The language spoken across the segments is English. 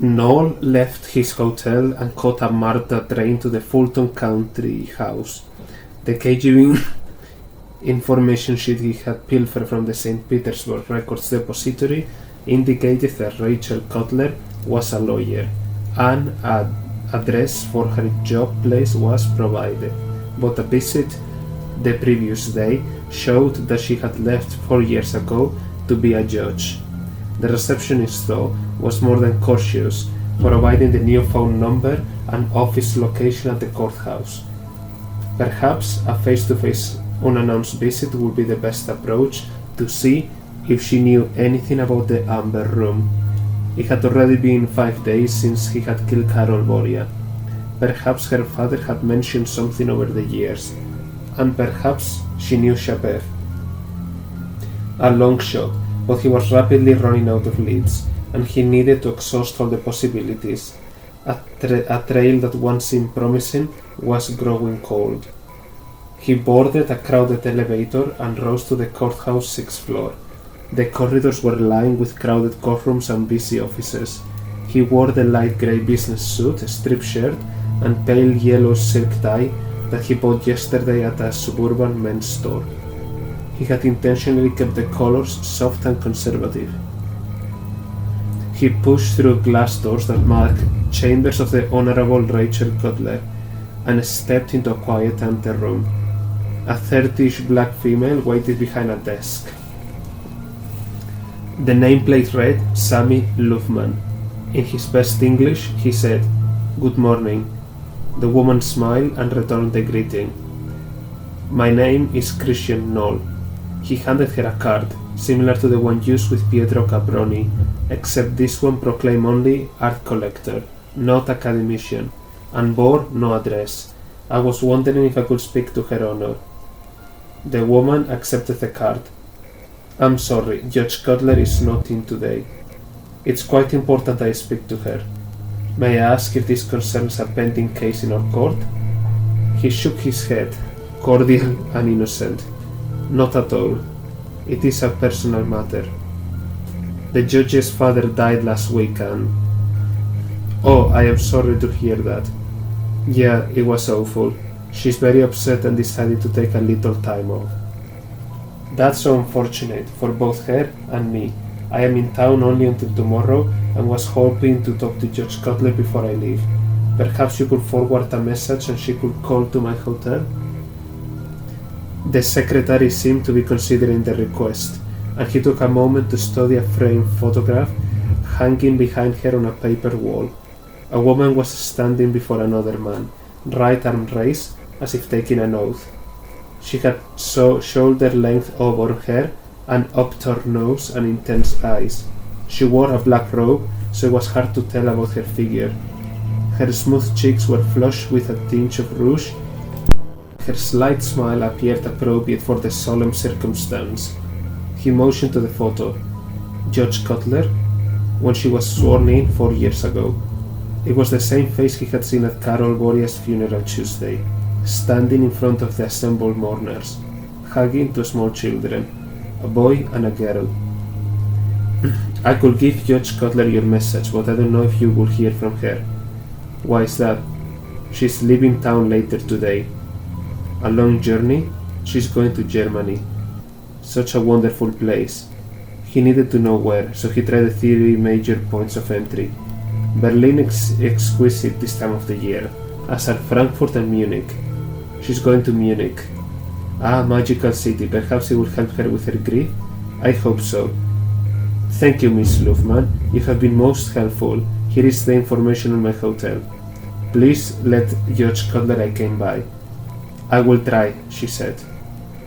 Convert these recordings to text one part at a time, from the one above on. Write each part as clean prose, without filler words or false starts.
Knoll left his hotel and caught a MARTA train to the Fulton Country house. The KGB information sheet he had pilfered from the St. Petersburg Records Depository indicated that Rachel Cutler was a lawyer. An address for her job place was provided, but a visit the previous day showed that she had left 4 years ago to be a judge. The receptionist, though, was more than cautious, providing the new phone number and office location at the courthouse. Perhaps a face-to-face unannounced visit would be the best approach to see if she knew anything about the Amber Room. It had already been 5 days since he had killed Karol Boria. Perhaps her father had mentioned something over the years, and perhaps she knew Shapev. A long shot, but he was rapidly running out of leads, and he needed to exhaust all the possibilities. A trail that once seemed promising was growing cold. He boarded a crowded elevator and rose to the courthouse 6th floor. The corridors were lined with crowded courtrooms and busy offices. He wore the light grey business suit, striped shirt, and pale yellow silk tie that he bought yesterday at a suburban men's store. He had intentionally kept the colors soft and conservative. He pushed through glass doors that marked chambers of the Honorable Rachel Cutler and stepped into a quiet anteroom. A 30-ish black female waited behind a desk. The nameplate read Sammy Lufman. In his best English, he said, "Good morning." The woman smiled and returned the greeting. "My name is Christian Knoll." He handed her a card, similar to the one used with Pietro Caproni, except this one proclaimed only art collector, not academician, and bore no address. I was wondering if I could speak to Her Honor. The woman accepted the card. "I'm sorry, Judge Cutler is not in today. It's quite important I speak to her. May I ask if this concerns a pending case in our court?" He shook his head, cordial and innocent. "Not at all. It is a personal matter. The judge's father died last week and..." "Oh, I am sorry to hear that. Yeah, it was awful. She's very upset and decided to take a little time off." "That's so unfortunate for both her and me. I am in town only until tomorrow and was hoping to talk to Judge Cutler before I leave. Perhaps you could forward a message and she could call to my hotel?" The secretary seemed to be considering the request, and he took a moment to study a framed photograph hanging behind her on a paper wall. A woman was standing before another man, right arm raised, as if taking an oath. She had shoulder-length auburn hair, an upturned nose, and intense eyes. She wore a black robe, so it was hard to tell about her figure. Her smooth cheeks were flushed with a tinge of rouge. Her slight smile appeared appropriate for the solemn circumstance. He motioned to the photo. Judge Cutler, when she was sworn in 4 years ago. It was the same face he had seen at Karol Boria's funeral Tuesday, standing in front of the assembled mourners, hugging two small children, a boy and a girl. "I could give Judge Cutler your message, but I don't know if you will hear from her." "Why is that?" "She's leaving town later today." "A long journey?" "She's going to Germany." Such a wonderful place. He needed to know where, so he tried the 3 major points of entry. Berlin exquisite this time of the year, as are Frankfurt and Munich. She's going to Munich. Ah, magical city. Perhaps it will help her with her grief? I hope so. Thank you, Miss Lufman. You have been most helpful. Here is the information on my hotel. Please let Judge Cutler I came by. I will try, she said.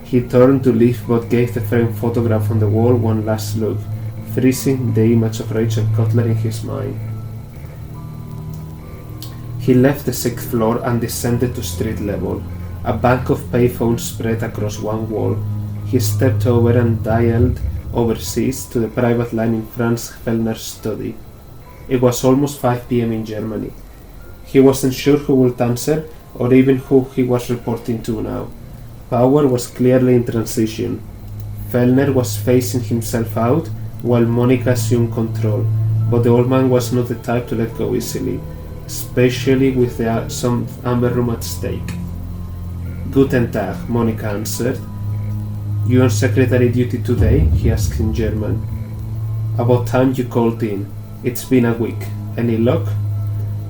He turned to leave but gave the framed photograph on the wall one last look, freezing the image of Rachel Cutler in his mind. He left the 6th floor and descended to street level. A bank of payphones spread across one wall. He stepped over and dialed overseas to the private line in Franz Fellner's study. It was almost 5 p.m. in Germany. He wasn't sure who would answer or even who he was reporting to now. Power was clearly in transition. Fellner was phasing himself out while Monica assumed control, but the old man was not the type to let go easily, especially with some amber room at stake. Guten Tag, Monica answered. You on secretary duty today? He asked in German. About time you called in. It's been a week. Any luck?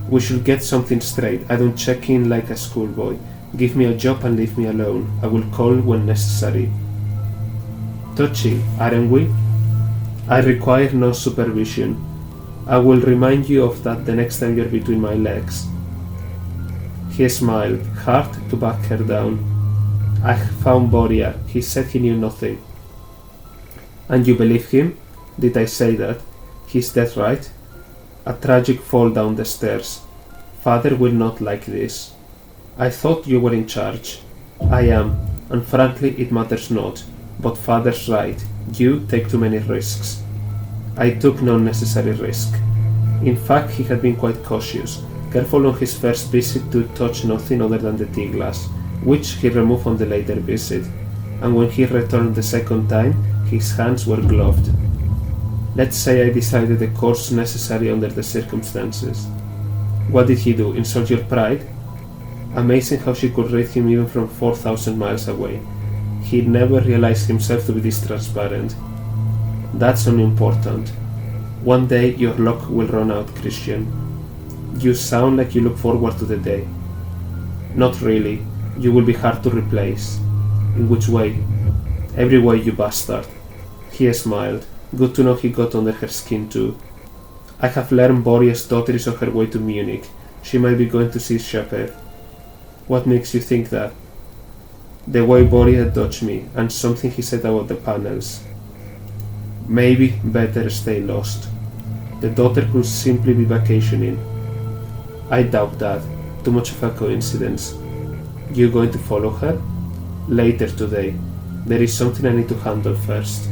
We should get something straight. I don't check in like a schoolboy. Give me a job and leave me alone. I will call when necessary. Touchy, aren't we? I require no supervision. I will remind you of that the next time you're between my legs. He smiled, hard to back her down. I found Boria. He said he knew nothing. And you believe him? Did I say that? He's dead, right? A tragic fall down the stairs. Father will not like this. I thought you were in charge. I am, and frankly it matters not. But Father's right. You take too many risks. I took no necessary risk. In fact, he had been quite cautious, careful on his first visit to touch nothing other than the tea glass, which he removed on the later visit, and when he returned the second time, his hands were gloved. Let's say I decided the course necessary under the circumstances. What did he do? Insult your pride? Amazing how she could read him even from 4,000 miles away. He never realized himself to be this transparent. That's unimportant. One day your luck will run out, Christian. You sound like you look forward to the day. Not really. You will be hard to replace. In which way? Every way, you bastard. He smiled. Good to know he got under her skin too. I have learned Boria's daughter is on her way to Munich. She might be going to see Shepard. What makes you think that? The way Boria dodged me, and something he said about the panels. Maybe better stay lost. The daughter could simply be vacationing. I doubt that. Too much of a coincidence. You going to follow her? Later today. There is something I need to handle first.